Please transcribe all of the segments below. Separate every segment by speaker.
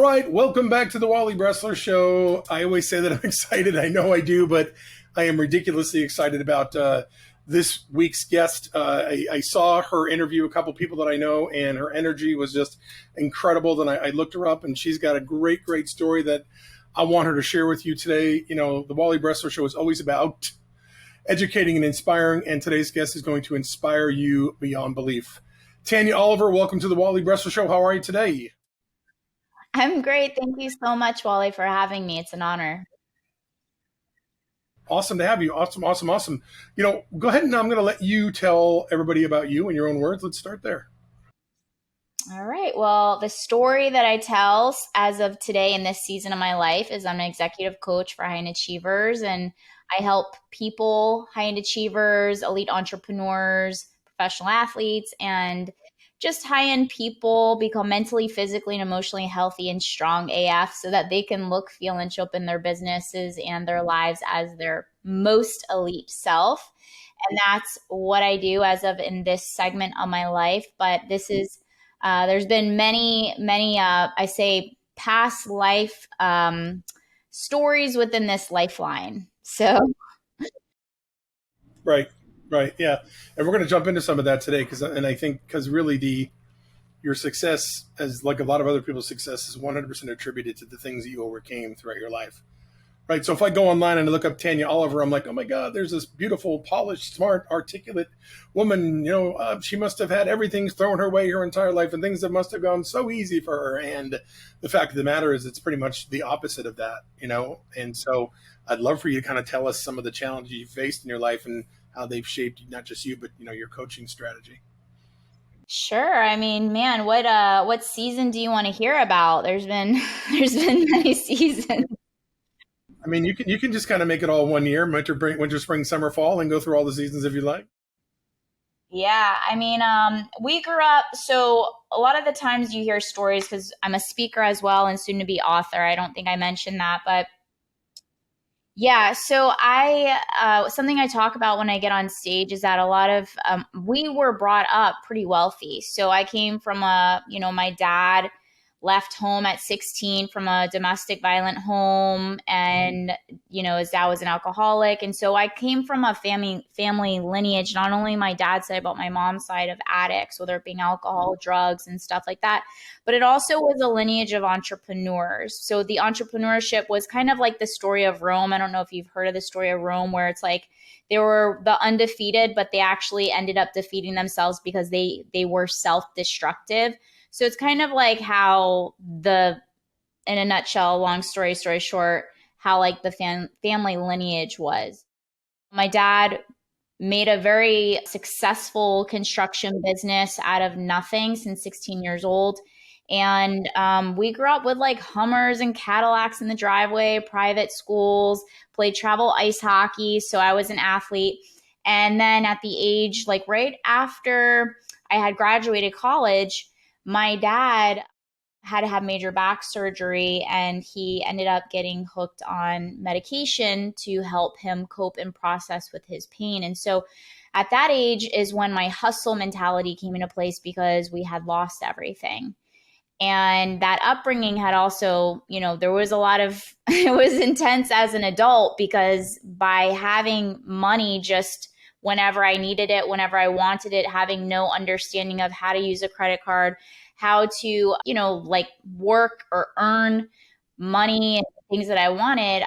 Speaker 1: right, welcome back to the Wally Bressler Show. I always say that I'm excited. I know I do, but I am ridiculously excited about this week's guest. I saw her interview a couple people that I know, and her energy was just incredible. Then I looked her up, and she's got a great, great story that I want her to share with you today. You know, the Wally Bressler Show is always about educating and inspiring, and today's guest is going to inspire you beyond belief. Tanya Oliver, welcome to the Wally Bressler Show. How are you today?
Speaker 2: I'm great. Thank you so much, Wally, for having me. It's an honor.
Speaker 1: Awesome to have you. Awesome, awesome, awesome. You know, go ahead and I'm going to let you tell everybody about you in your own words. Let's start there.
Speaker 2: All right. Well, the story that I tell as of today in this season of my life is I'm an executive coach for high-end achievers, and I help people, high-end achievers, elite entrepreneurs, professional athletes, and just high-end people become mentally, physically, and emotionally healthy and strong AF so that they can look, feel, and show up in their businesses and their lives as their most elite self. And that's what I do as of in this segment of my life. But this is there's been many I say past life stories within this lifeline. So
Speaker 1: Right, right, yeah. And we're going to jump into some of that today and I think because really your success, as like a lot of other people's success, is 100% attributed to the things that you overcame throughout your life. Right. So if I go online and I look up Tanya Oliver, I'm like, oh my God, there's this beautiful, polished, smart, articulate woman. You know, she must have had everything thrown her way her entire life and things that must have gone so easy for her. And the fact of the matter is it's pretty much the opposite of that, you know? And so I'd love for you to kind of tell us some of the challenges you faced in your life and how they've shaped not just you, but, you know, your coaching strategy.
Speaker 2: sure. I mean, man, what season do you want to hear about? There's been there's been many seasons.
Speaker 1: I mean, you can just kind of make it all one year, winter, spring, summer, fall, and go through all the seasons if you like.
Speaker 2: Yeah, I mean, we grew up, so a lot of the times you hear stories because I'm a speaker as well and soon to be author. I don't think I mentioned that, but yeah, so I something I talk about when I get on stage is that a lot of we were brought up pretty wealthy. So I came from my dad left home at 16 from a domestic violent home, and his dad was an alcoholic, and so I came from a family lineage. Not only my dad's side, but my mom's side of addicts, whether it being alcohol, drugs, and stuff like that. But it also was a lineage of entrepreneurs. So the entrepreneurship was kind of like the story of Rome. I don't know if you've heard of the story of Rome, where it's like they were the undefeated, but they actually ended up defeating themselves because they were self-destructive. So it's kind of like how in a nutshell, long story short, how like the family lineage was. My dad made a very successful construction business out of nothing since 16 years old. And we grew up with like Hummers and Cadillacs in the driveway, private schools, played travel ice hockey. So I was an athlete. And then at the age, like right after I had graduated college, my dad had to have major back surgery, and he ended up getting hooked on medication to help him cope and process with his pain. And so at that age is when my hustle mentality came into place because we had lost everything. And that upbringing had also, there was a lot of, it was intense as an adult because by having money just whenever I needed it, whenever I wanted it, having no understanding of how to use a credit card, how to, like work or earn money and things that I wanted,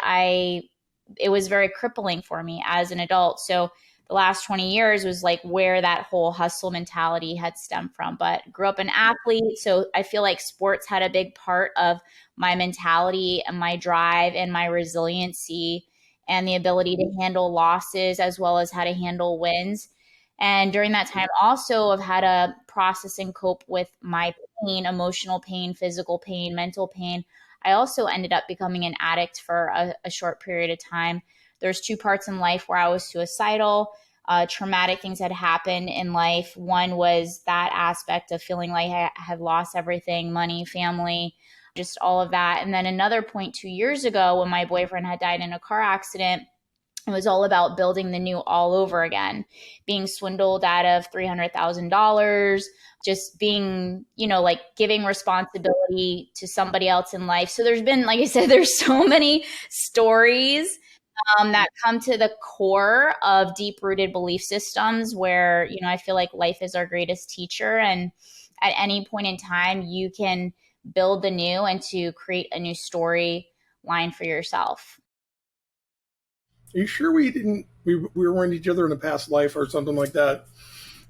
Speaker 2: it was very crippling for me as an adult. So the last 20 years was like where that whole hustle mentality had stemmed from. But grew up an athlete, so I feel like sports had a big part of my mentality and my drive and my resiliency and the ability to handle losses as well as how to handle wins. And during that time also I've had to process and cope with my pain, emotional pain, physical pain, mental pain. I also ended up becoming an addict for a short period of time. There's two parts in life where I was suicidal. Traumatic things had happened in life. One was that aspect of feeling like I had lost everything, money, family, just all of that. And then another point 2 years ago when my boyfriend had died in a car accident, It was all about building the new all over again, being swindled out of $300,000, just being, like giving responsibility to somebody else in life. So there's been, like I said, there's so many stories that come to the core of deep rooted belief systems where, I feel like life is our greatest teacher. And at any point in time, you can build the new and to create a new story line for yourself.
Speaker 1: Are you sure we were in each other in a past life or something like that?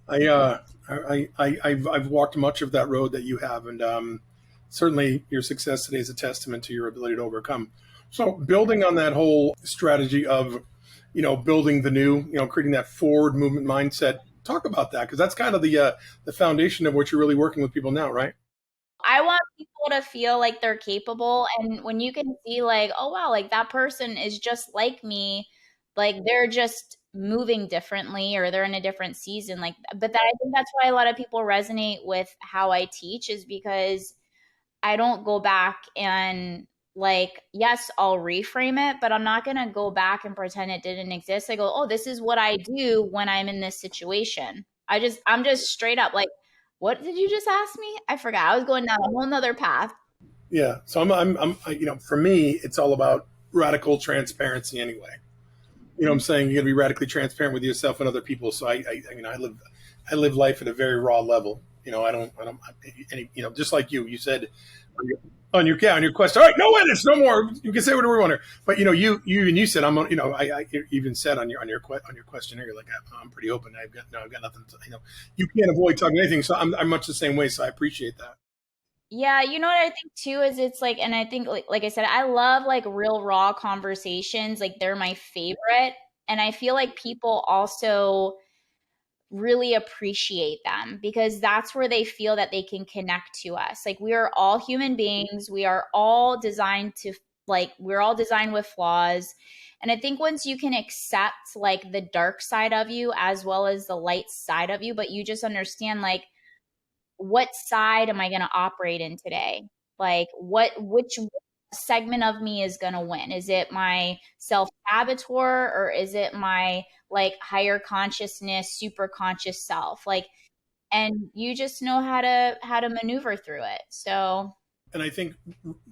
Speaker 1: I've walked much of that road that you have, and certainly your success today is a testament to your ability to overcome. So, building on that whole strategy of, building the new, creating that forward movement mindset. Talk about that because that's kind of the foundation of what you're really working with people now, right?
Speaker 2: I want people to feel like they're capable. And when you can see, like, oh, wow, like that person is just like me, like they're just moving differently or they're in a different season. Like, but I think that's why a lot of people resonate with how I teach is because I don't go back and like, yes, I'll reframe it, but I'm not going to go back and pretend it didn't exist. I go, oh, this is what I do when I'm in this situation. I'm just straight up like, what did you just ask me? I forgot. I was going down a whole nother path.
Speaker 1: Yeah. So for me, it's all about radical transparency anyway. I'm saying you got to be radically transparent with yourself and other people. So I live life at a very raw level. I don't, any, just like you said on your quest. All right, no edits, no more. You can say whatever you want to. But you said I even said on your questionnaire, you're like, I'm pretty open. I've got nothing. You can't avoid talking anything. So I'm much the same way. So I appreciate that.
Speaker 2: Yeah, you know what I think too is it's like, and I think like I said, I love like real raw conversations. Like they're my favorite. And I feel like people also really appreciate them because that's where they feel that they can connect to us. Like we are all human beings. We are all designed to we're all designed with flaws. And I think once you can accept like the dark side of you as well as the light side of you, but you just understand like what side am I going to operate in today? Like which segment of me is going to win? Is it my self saboteur or is it my like higher consciousness, super conscious self? Like, and you just know how to maneuver through it. So
Speaker 1: And I think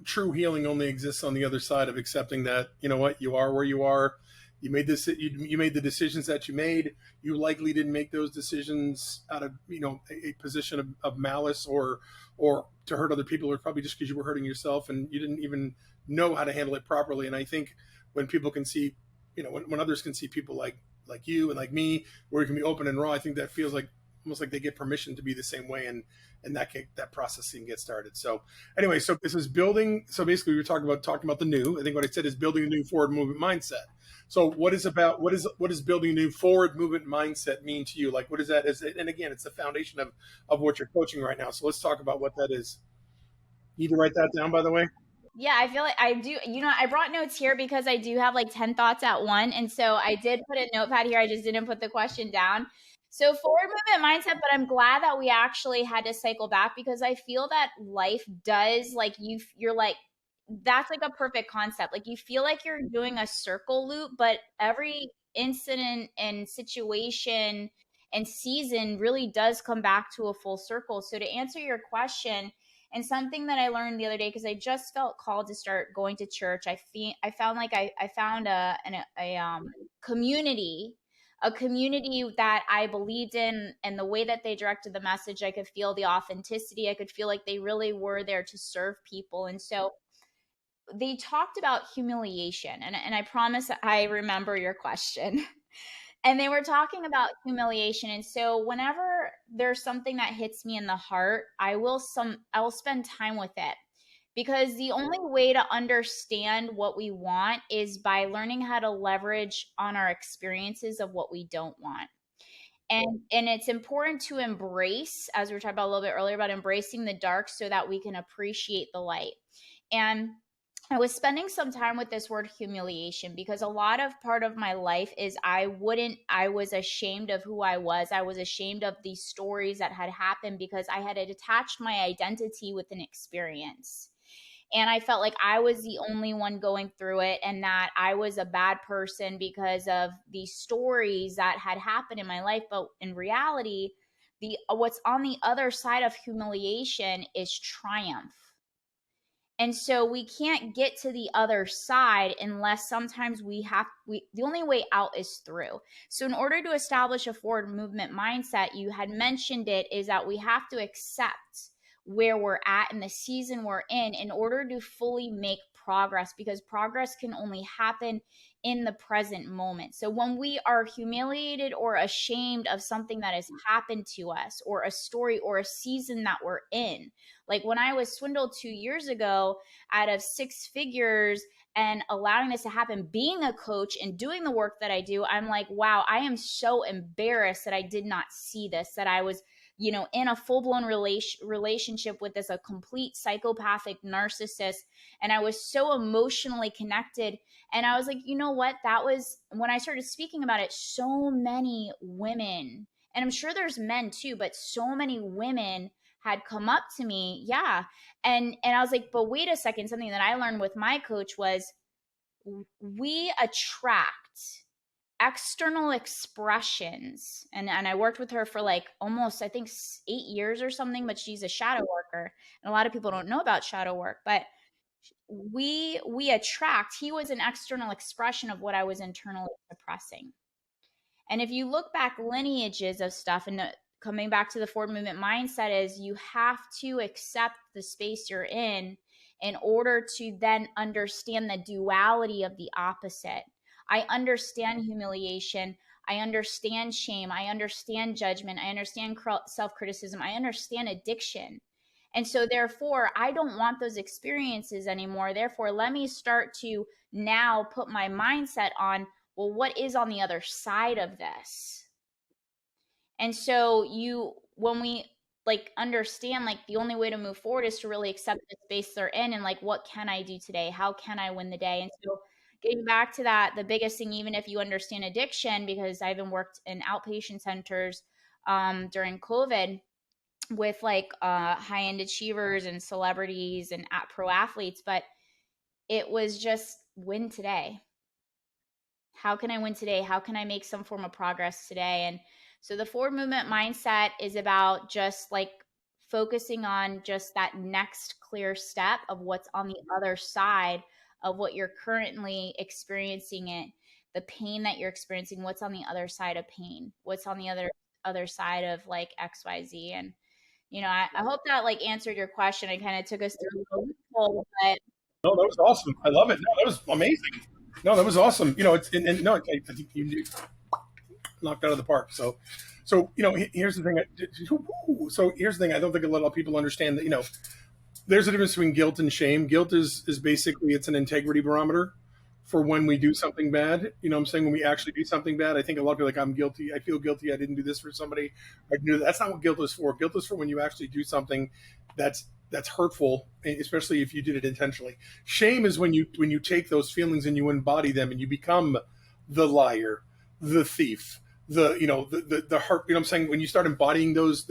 Speaker 1: true healing only exists on the other side of accepting that what you are where you are. You made this. You made the decisions that you made. You likely didn't make those decisions out of a position of malice or to hurt other people, or probably just because you were hurting yourself and you didn't even know how to handle it properly. And I think when people can see, when others can see people like you and like me, where you can be open and raw, I think that feels like almost like they get permission to be the same way, and that process can get started. So anyway, so this is building. So basically, we were talking about the new. I think what I said is building a new forward movement mindset. So what is building a new forward movement mindset mean to you? Like what is that? And again, it's the foundation of what you're coaching right now. So let's talk about what that is. You need to write that down, by the way.
Speaker 2: yeah, I feel like I do. I brought notes here because I do have like 10 thoughts at one. And so I did put a notepad here. I just didn't put the question down. So forward movement mindset, but I'm glad that we actually had to cycle back because I feel that life does like you're like, that's like a perfect concept. Like you feel like you're doing a circle loop, but every incident and situation and season really does come back to a full circle. So to answer your question, and something that I learned the other day, because I just felt called to start going to church. I found like I found community, a community that I believed in, and the way that they directed the message, I could feel the authenticity. I could feel like they really were there to serve people, and so they talked about humiliation. And I promise I remember your question. And they were talking about humiliation. And so whenever there's something that hits me in the heart, I will spend time with it, because the only way to understand what we want is by learning how to leverage on our experiences of what we don't want. And it's important to embrace, as we were talking about a little bit earlier, about embracing the dark so that we can appreciate the light. And I was spending some time with this word humiliation because a lot of part of my life is I was ashamed of who I was. I was ashamed of these stories that had happened because I had attached my identity with an experience. And I felt like I was the only one going through it, and that I was a bad person because of these stories that had happened in my life. But in reality, the what's on the other side of humiliation is triumph. And so we can't get to the other side unless sometimes we the only way out is through. So in order to establish a forward movement mindset, you had mentioned it, is that we have to accept where we're at in the season we're in order to fully make progress, because progress can only happen in the present moment. So when we are humiliated or ashamed of something that has happened to us, or a story or a season that we're in, like when I was swindled 2 years ago out of six figures and allowing this to happen, being a coach and doing the work that I do, I'm like, wow, I am so embarrassed that I did not see this, that I was, in a full-blown relationship with this a complete psychopathic narcissist, and I was so emotionally connected. And I was like, you know what, that was when I started speaking about it, so many women, and I'm sure there's men too, but so many women had come up to me. Yeah. And I was like, but wait a second, something that I learned with my coach was we attract external expressions. And I worked with her for like almost, I think, 8 years or something, but she's a shadow worker. And a lot of people don't know about shadow work, but we attract, he was an external expression of what I was internally suppressing. And if you look back lineages of stuff, and coming back to the forward movement mindset, is you have to accept the space you're in order to then understand the duality of the opposite. I understand humiliation. I understand shame. I understand judgment. I understand self criticism. I understand addiction. And so, therefore, I don't want those experiences anymore. Therefore, let me start to now put my mindset on, well, what is on the other side of this? And so when we like understand, like the only way to move forward is to really accept the space they're in, and like, what can I do today? How can I win the day? And so getting back to that, the biggest thing, even if you understand addiction, because I even worked in outpatient centers during COVID with like high end achievers and celebrities and pro athletes, but it was just win today. How can I win today? How can I make some form of progress today? And so the forward movement mindset is about just like focusing on just that next clear step of what's on the other side of what you're currently experiencing, it, the pain that you're experiencing, what's on the other side of pain, what's on the other side of like XYZ. And I hope that like answered your question. I kind of took us through a little loophole, but
Speaker 1: No, that was awesome. I love it. No, that was amazing. No, that was awesome. It's and no, I think you knocked out of the park. So here's the thing. So here's the thing. I don't think a lot of people understand that. There's a difference between guilt and shame. Guilt is basically, it's an integrity barometer for when we do something bad. You know what I'm saying? When we actually do something bad, I think a lot of people are like, I'm guilty. I feel guilty. I didn't do this for somebody. I knew that's not what guilt is for. Guilt is for when you actually do something that's hurtful, especially if you did it intentionally. Shame is when you take those feelings and you embody them and you become the liar, the thief, the heart. You know what I'm saying? When you start embodying those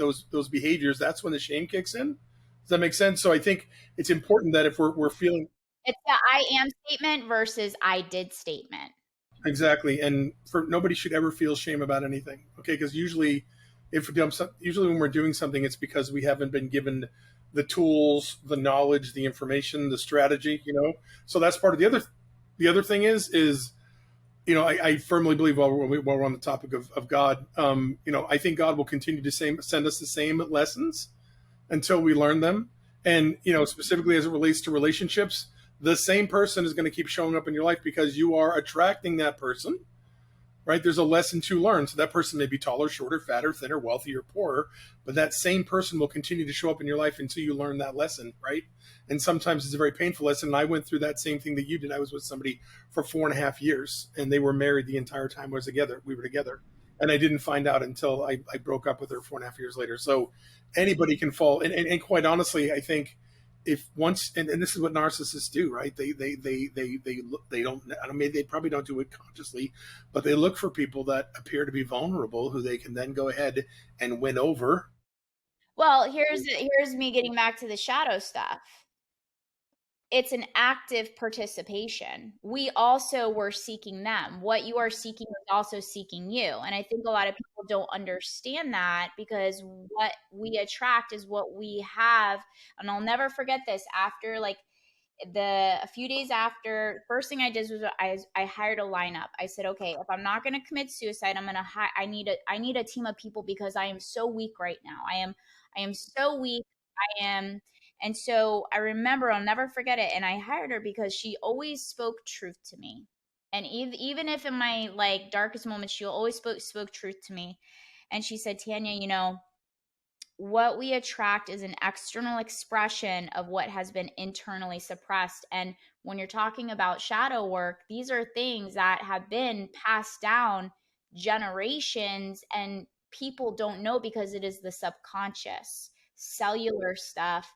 Speaker 1: behaviors, that's when the shame kicks in. Does that make sense? So I think it's important that if we're feeling
Speaker 2: it's the I am statement versus I did statement.
Speaker 1: exactly, and for nobody should ever feel shame about anything, okay? Because usually when we're doing something, it's because we haven't been given the tools, the knowledge, the information, the strategy. So that's part of the other thing is I firmly believe while we're on the topic of God, I think God will continue to send us the same lessons until we learn them. And, specifically as it relates to relationships, the same person is going to keep showing up in your life because you are attracting that person, right? There's a lesson to learn. So that person may be taller, shorter, fatter, thinner, wealthy, or poorer, but that same person will continue to show up in your life until you learn that lesson, right? And sometimes it's a very painful lesson. And I went through that same thing that you did. I was with somebody for 4.5 years, and they were married the entire time we were together. And I didn't find out until I broke up with her 4.5 years later. So anybody can fall. And quite honestly, I think if once, and this is what narcissists do, right? They don't, I mean, they probably don't do it consciously, but they look for people that appear to be vulnerable who they can then go ahead and win over.
Speaker 2: Well, here's me getting back to the shadow stuff. it's an active participation. We also were seeking them. What you are seeking is also seeking you. And I think a lot of people don't understand that, because what we attract is what we have. And I'll never forget this. After like a few days after, first thing I did was I hired a lineup. I said, okay, if I'm not going to commit suicide, I need a team of people, because I am so weak right now. I am so weak. I am. And so I remember, I'll never forget it. And I hired her because she always spoke truth to me. And even if in my like darkest moments, she always spoke truth to me. And she said, Tanya, you know, what we attract is an external expression of what has been internally suppressed. And when you're talking about shadow work, these are things that have been passed down generations, and people don't know because it is the subconscious cellular stuff,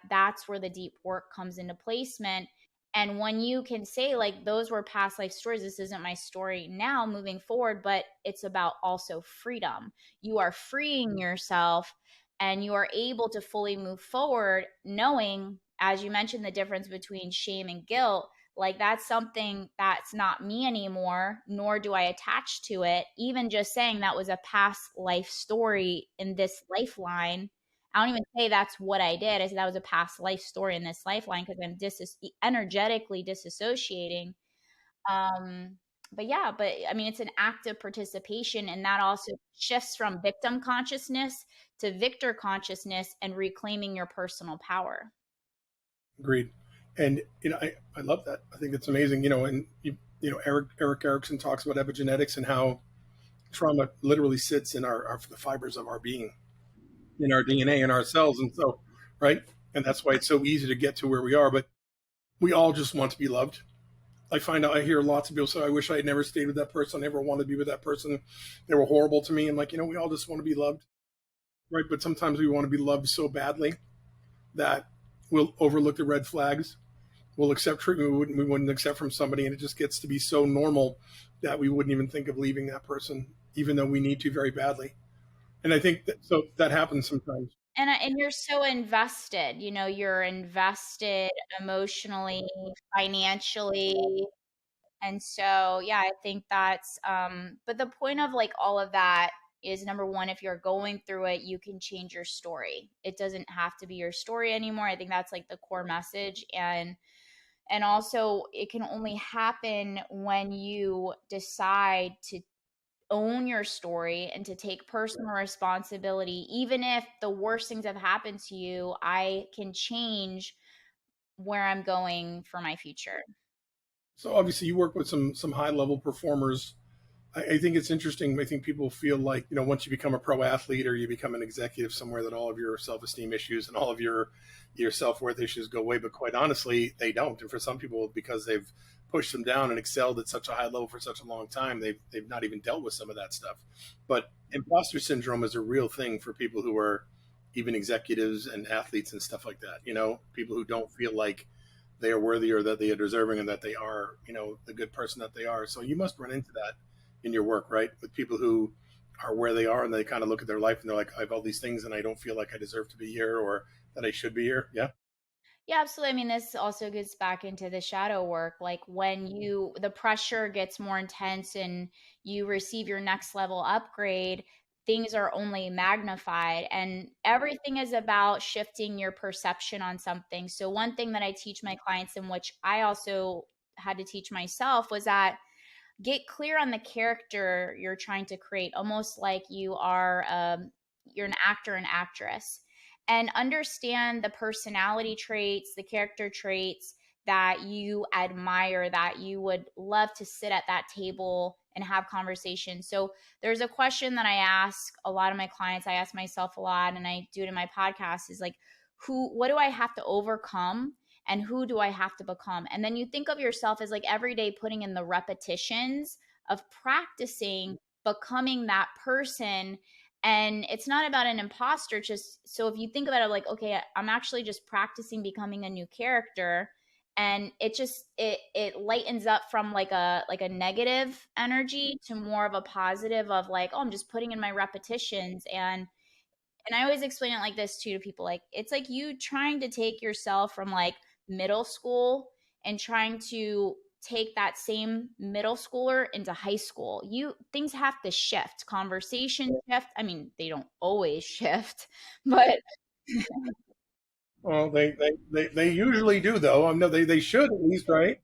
Speaker 2: that's where the deep work comes into placement. And when you can say like those were past life stories, this isn't my story now moving forward, but it's about also freedom. You are freeing yourself, and you are able to fully move forward, knowing, as you mentioned, the difference between shame and guilt. Like that's something that's not me anymore, nor do I attach to it. Even just saying that was a past life story in this lifeline, I don't even say that's what I did. I said that was a past life story in this lifeline, because I'm energetically disassociating. um but yeah, but I mean, it's an active participation, and that also shifts from victim consciousness to victor consciousness and reclaiming your personal power.
Speaker 1: Agreed. And I love that. I think it's amazing. And Eric Erickson talks about epigenetics and how trauma literally sits in the fibers of our being, in our DNA, in our cells, and so right. And that's why it's so easy to get to where we are. But we all just want to be loved. I hear lots of people say, "I wish I had never stayed with that person. I never wanted to be with that person. They were horrible to me." And like, we all just want to be loved, right? But sometimes we want to be loved so badly that we'll overlook the red flags. We'll accept treatment we wouldn't accept from somebody, and it just gets to be so normal that we wouldn't even think of leaving that person, even though we need to very badly. And I think that happens sometimes.
Speaker 2: And you're so invested, you know, you're invested emotionally, financially. And so, yeah, I think that's, but the point of like all of that is, number one, if you're going through it, you can change your story. It doesn't have to be your story anymore. I think that's like the core message. And also, it can only happen when you decide to own your story and to take personal responsibility. Even if the worst things have happened to you, I can change where I'm going for my future.
Speaker 1: So obviously, you work with some high level performers. I think it's interesting. I think people feel like, once you become a pro athlete or you become an executive somewhere, that all of your self esteem issues and all of your self worth issues go away. But quite honestly, they don't. And for some people, because they've pushed them down and excelled at such a high level for such a long time, they've not even dealt with some of that stuff. But imposter syndrome is a real thing for people who are even executives and athletes and stuff like that. People who don't feel like they are worthy or that they are deserving and that they are, the good person that they are. So you must run into that in your work, right? With people who are where they are and they kind of look at their life and they're like, I have all these things and I don't feel like I deserve to be here or that I should be here. Yeah.
Speaker 2: Yeah, absolutely. I mean, this also gets back into the shadow work. Like when the pressure gets more intense and you receive your next level upgrade, things are only magnified, and everything is about shifting your perception on something. So one thing that I teach my clients, and which I also had to teach myself, was that get clear on the character you're trying to create, almost like you're an actor and actress, and understand the personality traits, the character traits that you admire, that you would love to sit at that table and have conversations. So there's a question that I ask a lot of my clients, I ask myself a lot, and I do it in my podcast, is like, what do I have to overcome, and who do I have to become? And then you think of yourself as like every day putting in the repetitions of practicing becoming that person. And it's not about an imposter. Just so if you think about it, like, okay, I'm actually just practicing becoming a new character. And it lightens up from like a negative energy to more of a positive of like, oh, I'm just putting in my repetitions. And I always explain it like this too to people. Like, it's like you trying to take yourself from like middle school and trying to take that same middle schooler into high school. Things have to shift, conversation shift. I mean, they don't always shift, but
Speaker 1: Well, they usually do, though. I know they should at least, right?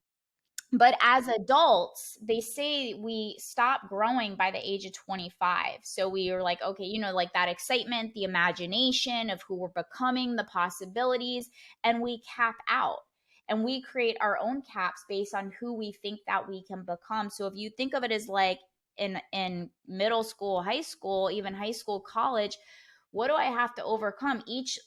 Speaker 2: as adults, they say we stop growing by the age of 25. So we are like, okay, like that excitement, the imagination of who we're becoming, the possibilities, and we cap out. And we create our own caps based on who we think that we can become. So if you think of it as like in middle school, high school, even high school, college, what do I have to overcome? Each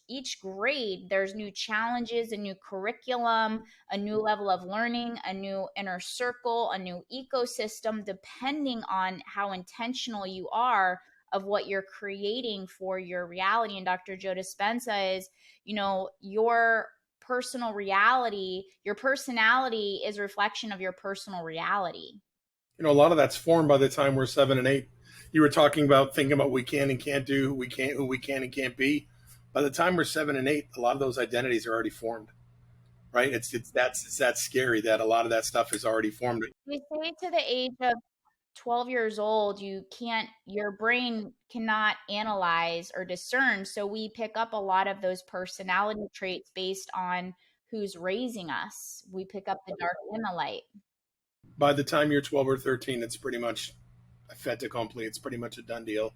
Speaker 2: grade, there's new challenges, a new curriculum, a new level of learning, a new inner circle, a new ecosystem, depending on how intentional you are of what you're creating for your reality. And Dr. Joe Dispenza is, your personal reality, your personality is a reflection of your personal reality.
Speaker 1: A lot of that's formed by the time we're 7 and 8. You were talking about thinking about what we can and can't do, who we can and can't be. By the time we're 7 and 8, a lot of those identities are already formed, right? It's that scary that a lot of that stuff is already formed.
Speaker 2: We say to the age of 12 years old, your brain cannot analyze or discern. So we pick up a lot of those personality traits based on who's raising us. We pick up the dark and the light.
Speaker 1: By the time you're 12 or 13, it's pretty much a fait accompli. It's pretty much a done deal.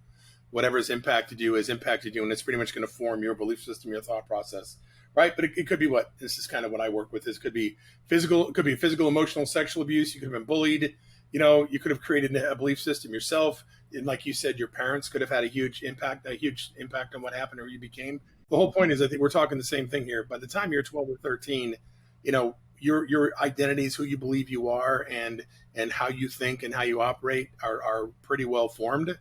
Speaker 1: Whatever's impacted you has impacted you, and it's pretty much going to form your belief system, your thought process, right? But it could be what this is kind of what I work with. This could be physical, it could be physical, emotional, sexual abuse. You could have been bullied. You could have created a belief system yourself, and like you said, your parents could have had a huge impact on what happened or you became. The whole point is, I think we're talking the same thing here. By the time you're 12 or 13, your identities, who you believe you are, and how you think and how you operate are pretty well formed.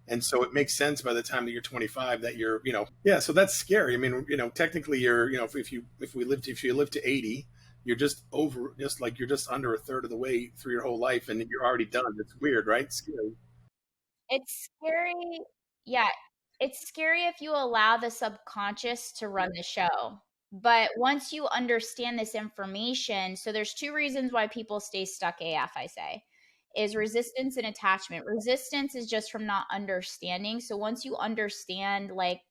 Speaker 1: And so it makes sense by the time that you're 25 that yeah. So that's scary. I mean, technically if you live to 80, you're you're just under a third of the way through your whole life and you're already done. It's weird, right? It's scary.
Speaker 2: It's scary. Yeah, it's scary if you allow the subconscious to run the show. But once you understand this information, so there's two reasons why people stay stuck AF, I say, is resistance and attachment. Resistance is just from not understanding. So once you understand like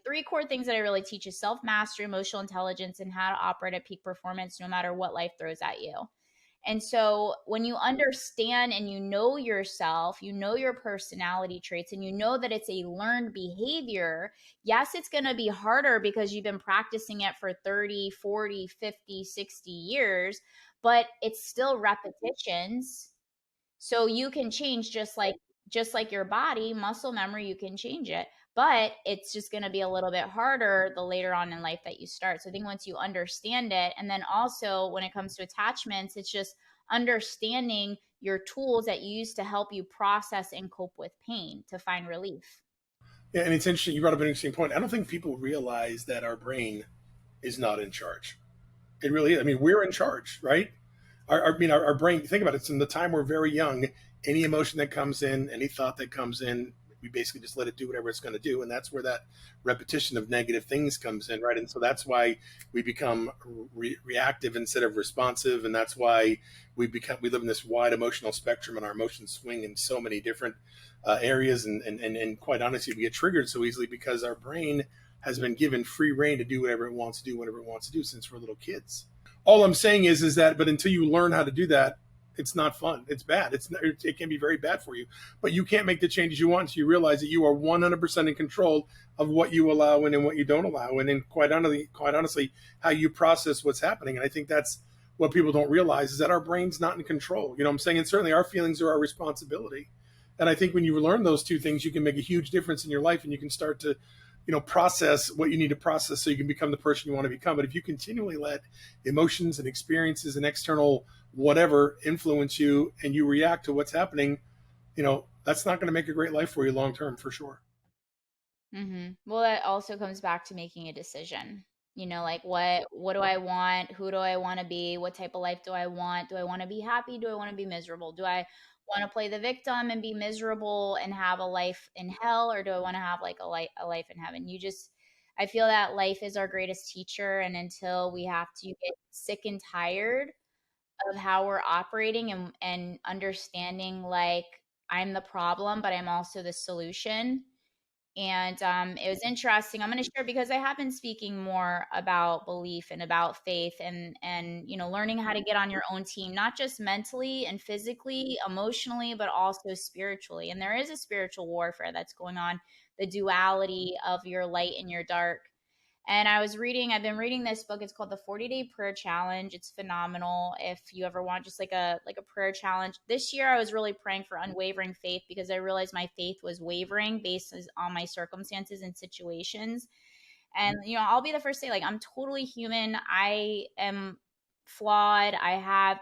Speaker 2: three core things that I really teach is self-mastery, emotional intelligence, and how to operate at peak performance no matter what life throws at you. And so when you understand and you know yourself, you know your personality traits, and you know that it's a learned behavior, yes, it's going to be harder because you've been practicing it for 30, 40, 50, 60 years, but it's still repetitions. So you can change just like your body, muscle memory, you can change it. But it's just going to be a little bit harder the later on in life that you start. So I think once you understand it, and then also when it comes to attachments, it's just understanding your tools that you use to help you process and cope with pain to find relief.
Speaker 1: Yeah, and it's interesting. You brought up an interesting point. I don't think people realize that our brain is not in charge. It really is. I mean, we're in charge, right? Our brain, think about it. It's in the time we're very young, any emotion that comes in, any thought that comes in, we basically just let it do whatever it's going to do. And that's where that repetition of negative things comes in, right? And so that's why we become reactive instead of responsive. And that's why we live in this wide emotional spectrum and our emotions swing in so many different areas. And quite honestly, we get triggered so easily because our brain has been given free reign to do whatever it wants to do, whatever it wants to do since we're little kids. All I'm saying is that, but until you learn how to do that, it's not fun. It's bad. It can be very bad for you, but you can't make the changes you want until you realize that you are 100% in control of what you allow in and what you don't allow. And then quite honestly, how you process what's happening. And I think that's what people don't realize is that our brain's not in control. I'm saying? And certainly our feelings are our responsibility. And I think when you learn those two things, you can make a huge difference in your life and you can start to process what you need to process so you can become the person you want to become. But if you continually let emotions and experiences and external whatever influence you and you react to what's happening, that's not going to make a great life for you long term, for sure.
Speaker 2: Well, that also comes back to making a decision. Like what do I want? Who do I want to be? What type of life do I want? Do I want to be happy? Do I want to be miserable? Do I want to play the victim and be miserable and have a life in hell, or do I want to have like a life in heaven? I feel that life is our greatest teacher, and until we have to get sick and tired of how we're operating and understanding like I'm the problem, but I'm also the solution. And it was interesting. I'm going to share because I have been speaking more about belief and about faith and learning how to get on your own team, not just mentally and physically, emotionally, but also spiritually. And there is a spiritual warfare that's going on, the duality of your light and your dark. And I've been reading this book. It's called The 40-Day Prayer Challenge. It's phenomenal. If you ever want just like a prayer challenge. This year I was really praying for unwavering faith because I realized my faith was wavering based on my circumstances and situations. And I'll be the first to say, like, I'm totally human. I am flawed.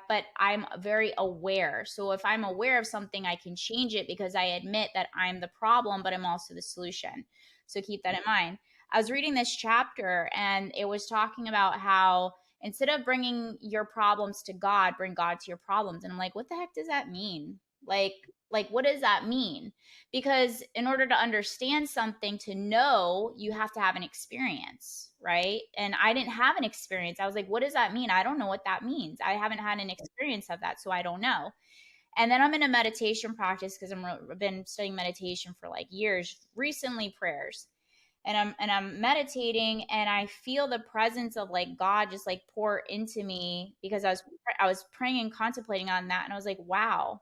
Speaker 2: But I'm very aware. So if I'm aware of something, I can change it because I admit that I'm the problem, but I'm also the solution. So keep that in mind. I was reading this chapter and it was talking about how instead of bringing your problems to God, bring God to your problems. And I'm like, what the heck does that mean? Like what does that mean? Because in order to understand something, to know, you have to have an experience, right? And I didn't have an experience. I was like, what does that mean? I don't know what that means. I haven't had an experience of that, so I don't know. And then I'm in a meditation practice because I've been studying meditation for like years, recently prayers. And I'm meditating and I feel the presence of like God just like pour into me because I was praying and contemplating on that, and I was like, wow,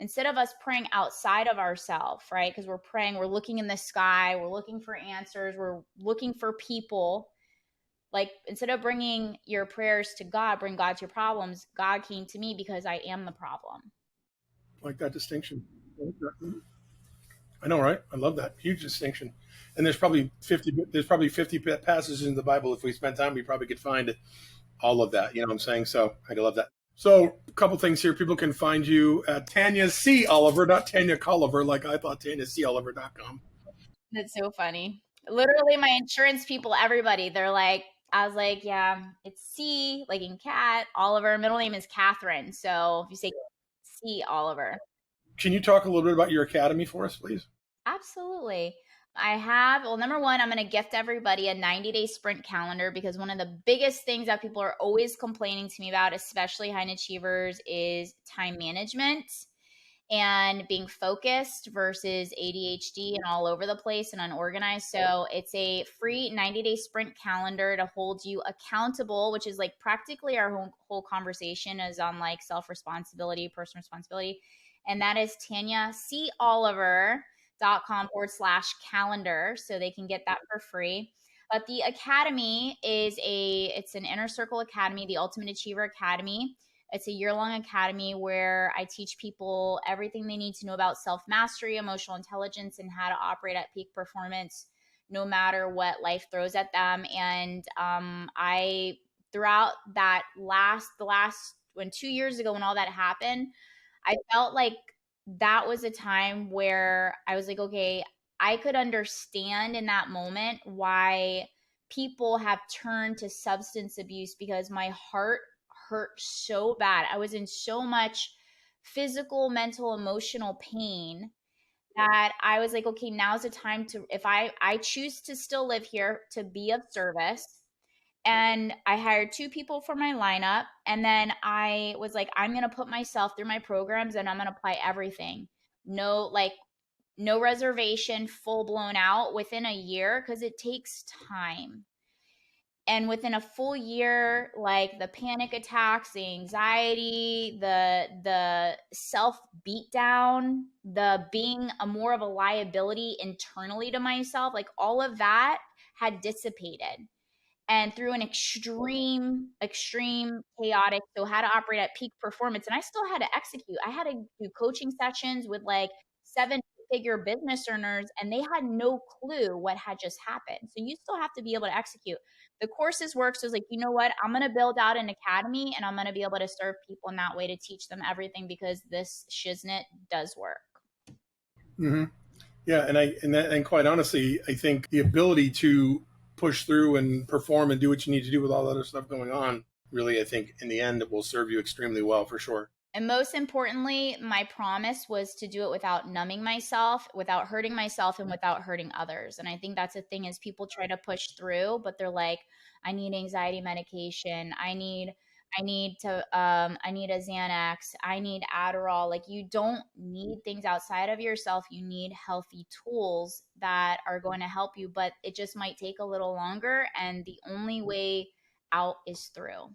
Speaker 2: instead of us praying outside of ourselves, right? Because we're praying, we're looking in the sky, we're looking for answers, we're looking for people. Like, instead of bringing your prayers to God, bring God to your problems. God came to me because I am the problem.
Speaker 1: I like that distinction. I know, right? I love that huge distinction. And there's probably 50. There's probably 50 passages in the Bible. If we spent time, we probably could find all of that. You know what I'm saying? So I love that. So a couple things here. People can find you at Tanya C. Oliver, not Tanya Colliver, like I thought. TanyaCOliver.com.
Speaker 2: That's so funny. Literally, my insurance people, everybody, I was like, yeah, it's C, like in cat. Oliver, middle name is Catherine. So if you say C. Oliver.
Speaker 1: Can you talk a little bit about your academy for us, please?
Speaker 2: Absolutely. Well, number one, I'm going to gift everybody a 90-day sprint calendar because one of the biggest things that people are always complaining to me about, especially high achievers, is time management and being focused versus ADHD and all over the place and unorganized. So it's a free 90-day sprint calendar to hold you accountable, which is like practically our whole conversation is on like self-responsibility, personal responsibility. And that is TanyaCOliver.com/calendar. So they can get that for free. But the academy it's an inner circle academy, the Ultimate Achiever Academy. It's a year-long academy where I teach people everything they need to know about self-mastery, emotional intelligence, and how to operate at peak performance no matter what life throws at them. And I throughout the last when 2 years ago when all that happened, I felt like that was a time where I was like, okay, I could understand in that moment why people have turned to substance abuse because my heart hurt so bad. I was in so much physical, mental, emotional pain that I was like, okay, now's the time to, if I choose to still live here to be of service. And I hired two people for my lineup. And then I was like, I'm going to put myself through my programs and I'm going to apply everything. No, like, no reservation, full blown out within a year because it takes time. And within a full year, like the panic attacks, the anxiety, the self beatdown, the being a more of a liability internally to myself, like all of that had dissipated. And through an extreme chaotic, so how to operate at peak performance, and I still had to execute. I had to do coaching sessions with like 7-figure business earners, and they had no clue what had just happened. So you still have to be able to execute. The courses work, so it's like, you know what, I'm going to build out an academy and I'm going to be able to serve people in that way to teach them everything because this shiznit does work.
Speaker 1: Mm-hmm. Yeah, and quite honestly, I think the ability to push through and perform and do what you need to do with all the other stuff going on, really, I think in the end, it will serve you extremely well for sure.
Speaker 2: And most importantly, my promise was to do it without numbing myself, without hurting myself, and without hurting others. And I think that's the thing is people try to push through, but they're like, I need anxiety medication. I need a Xanax. I need Adderall. Like you don't need things outside of yourself. You need healthy tools that are going to help you, but it just might take a little longer. And the only way out is through.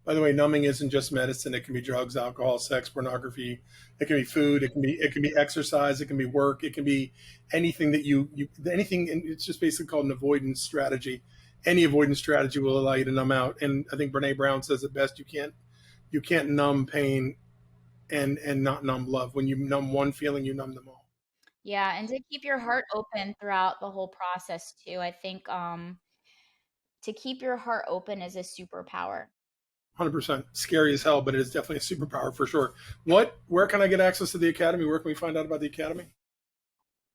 Speaker 1: By the way, numbing isn't just medicine. It can be drugs, alcohol, sex, pornography. It can be food. It can be exercise. It can be work. It can be anything that you anything. And it's just basically called an avoidance strategy. Any avoidance strategy will allow you to numb out. And I think Brene Brown says it best. You can't numb pain and not numb love. When you numb one feeling, you numb them all.
Speaker 2: Yeah, and to keep your heart open throughout the whole process too. I think to keep your heart open is a superpower.
Speaker 1: 100% scary as hell, but it is definitely a superpower for sure. Where can I get access to the academy? Where can we find out about the academy?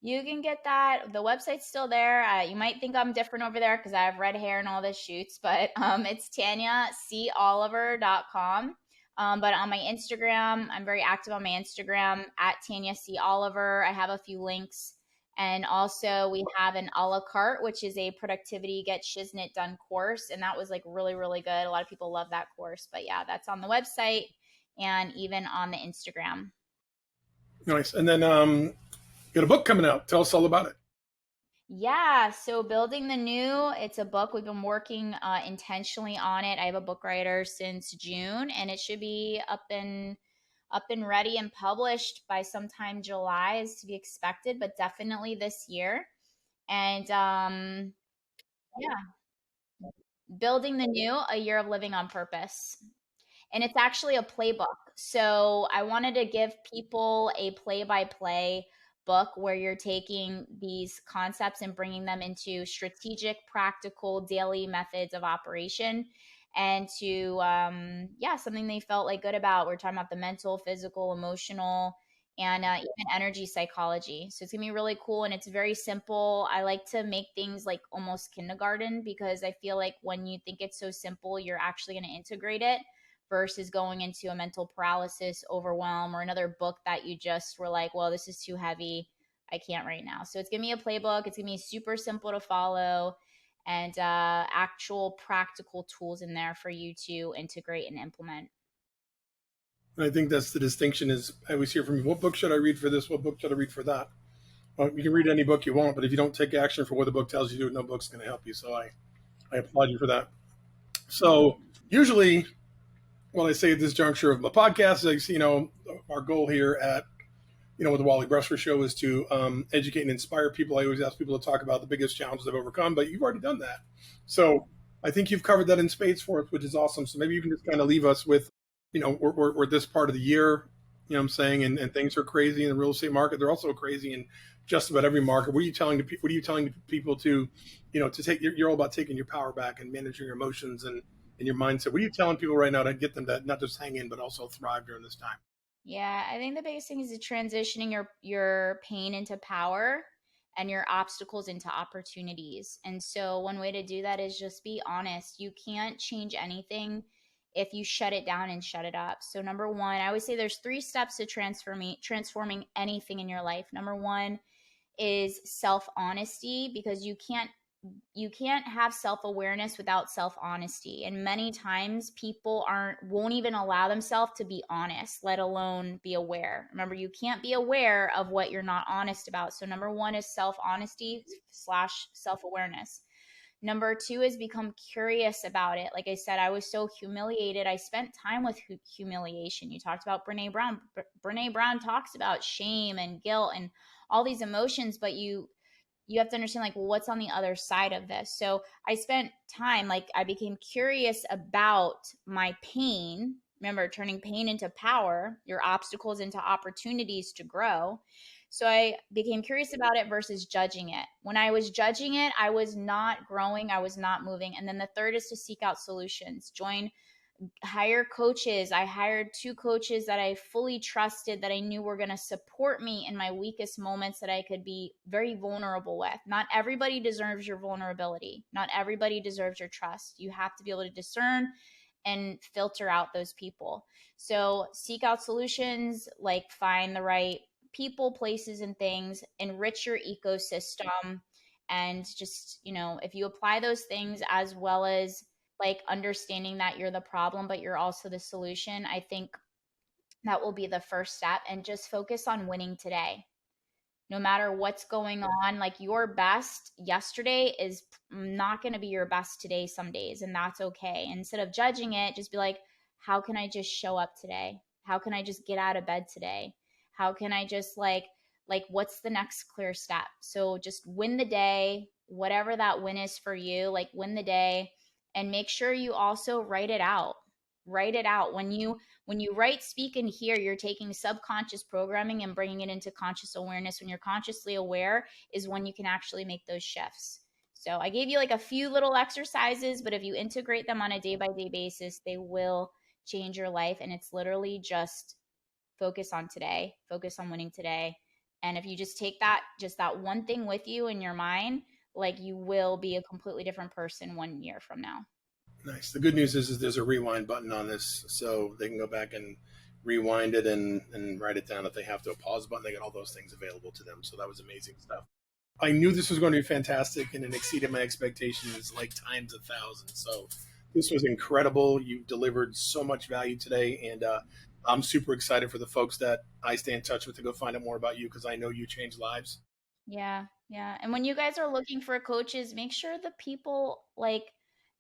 Speaker 2: You can get that. The website's still there. You might think I'm different over there because I have red hair and all this shoots, but it's TanyaCOliver.com. But on my Instagram, I'm very active on my Instagram at Tanya C. Oliver. I have a few links. And also, we have an a la carte, which is a productivity get shiznit done course. And that was like really, really good. A lot of people love that course. But yeah, that's on the website and even on the Instagram.
Speaker 1: Nice. And then you got a book coming out. Tell us all about it.
Speaker 2: Yeah, so Building the New, it's a book. We've been working intentionally on it. I have a book writer since June, and it should be up and ready and published by sometime July is to be expected, but definitely this year. And yeah, Building the New, a year of living on purpose. And it's actually a playbook. So I wanted to give people a play by play book where you're taking these concepts and bringing them into strategic, practical, daily methods of operation and to, yeah, something they felt like good about. We're talking about the mental, physical, emotional, and even energy psychology. So it's gonna be really cool and it's very simple. I like to make things like almost kindergarten because I feel like when you think it's so simple, you're actually gonna integrate it versus going into a mental paralysis, overwhelm, or another book that you just were like, well, this is too heavy. I can't right now. So it's going to be a playbook. It's going to be super simple to follow and actual practical tools in there for you to integrate and implement.
Speaker 1: And I think that's the distinction is I always hear from you, what book should I read for this? What book should I read for that? Well, you can read any book you want, but if you don't take action for what the book tells you to do, no book's going to help you. So I applaud you for that. So usually what I say at this juncture of my podcast is, our goal here at, with the Wally Bressler Show is to educate and inspire people. I always ask people to talk about the biggest challenges they've overcome, but you've already done that. So I think you've covered that in spades for us, which is awesome. So maybe you can just kind of leave us with, we're this part of the year, what I'm saying, and things are crazy in the real estate market. They're also crazy in just about every market. What are you telling people to, to take, you're all about taking your power back and managing your emotions and your mindset. What are you telling people right now to get them to not just hang in, but also thrive during this time?
Speaker 2: Yeah, I think the biggest thing is transitioning your pain into power and your obstacles into opportunities. And so one way to do that is just be honest. You can't change anything if you shut it down and shut it up. So number one, I always say there's three steps to transforming anything in your life. Number one is self-honesty because you can't have self-awareness without self-honesty, and many times people won't even allow themselves to be honest, let alone be aware. Remember, you can't be aware of what you're not honest about. So number one is self-honesty slash self-awareness. Number two is become curious about it. Like I said, I was so humiliated. I spent time with humiliation. You talked about Brene Brown. Brene Brown talks about shame and guilt and all these emotions, but you have to understand like, well, what's on the other side of this. So I spent time, like I became curious about my pain. Remember, turning pain into power, your obstacles into opportunities to grow. So I became curious about it versus judging it. When I was judging it, I was not growing, I was not moving. And then the third is to seek out solutions. Hire coaches. I hired two coaches that I fully trusted, that I knew were going to support me in my weakest moments, that I could be very vulnerable with. Not everybody deserves your vulnerability. Not everybody deserves your trust. You have to be able to discern and filter out those people. So seek out solutions, like find the right people, places, and things, enrich your ecosystem. And just, if you apply those things as well as like understanding that you're the problem, but you're also the solution, I think that will be the first step. And just focus on winning today. No matter what's going on, like your best yesterday is not going to be your best today some days, and that's okay. Instead of judging it, just be like, how can I just show up today? How can I just get out of bed today? How can I just like what's the next clear step? So just win the day, whatever that win is for you, like win the day, and make sure you also write it out. Write it out. When you write, speak, and hear, you're taking subconscious programming and bringing it into conscious awareness. When you're consciously aware is when you can actually make those shifts. So I gave you like a few little exercises, but if you integrate them on a day by day basis, they will change your life. And it's literally just focus on today, focus on winning today. And if you just take that one thing with you in your mind, like you will be a completely different person 1 year from now.
Speaker 1: Nice. The good news is there's a rewind button on this, so they can go back and rewind it and write it down if they have to. A pause button, they got all those things available to them. So that was amazing stuff. I knew this was going to be fantastic, and it exceeded my expectations like times 1,000. So this was incredible. You delivered so much value today, and I'm super excited for the folks that I stay in touch with to go find out more about you because I know you change lives.
Speaker 2: Yeah, yeah. And when you guys are looking for coaches, make sure the people like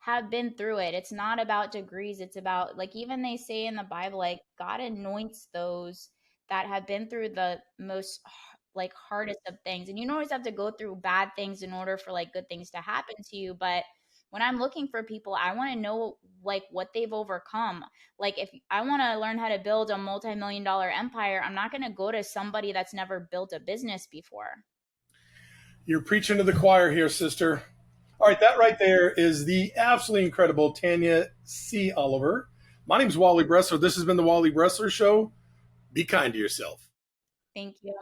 Speaker 2: have been through it. It's not about degrees. It's about like even they say in the Bible, like God anoints those that have been through the most like hardest of things. And you don't always have to go through bad things in order for like good things to happen to you. But when I'm looking for people, I want to know like what they've overcome. Like if I want to learn how to build a multi-million dollar empire, I'm not going to go to somebody that's never built a business before.
Speaker 1: You're preaching to the choir here, sister. All right, that right there is the absolutely incredible Tanya C. Oliver. My name's Wally Bressler. This has been the Wally Bressler Show. Be kind to yourself.
Speaker 2: Thank you.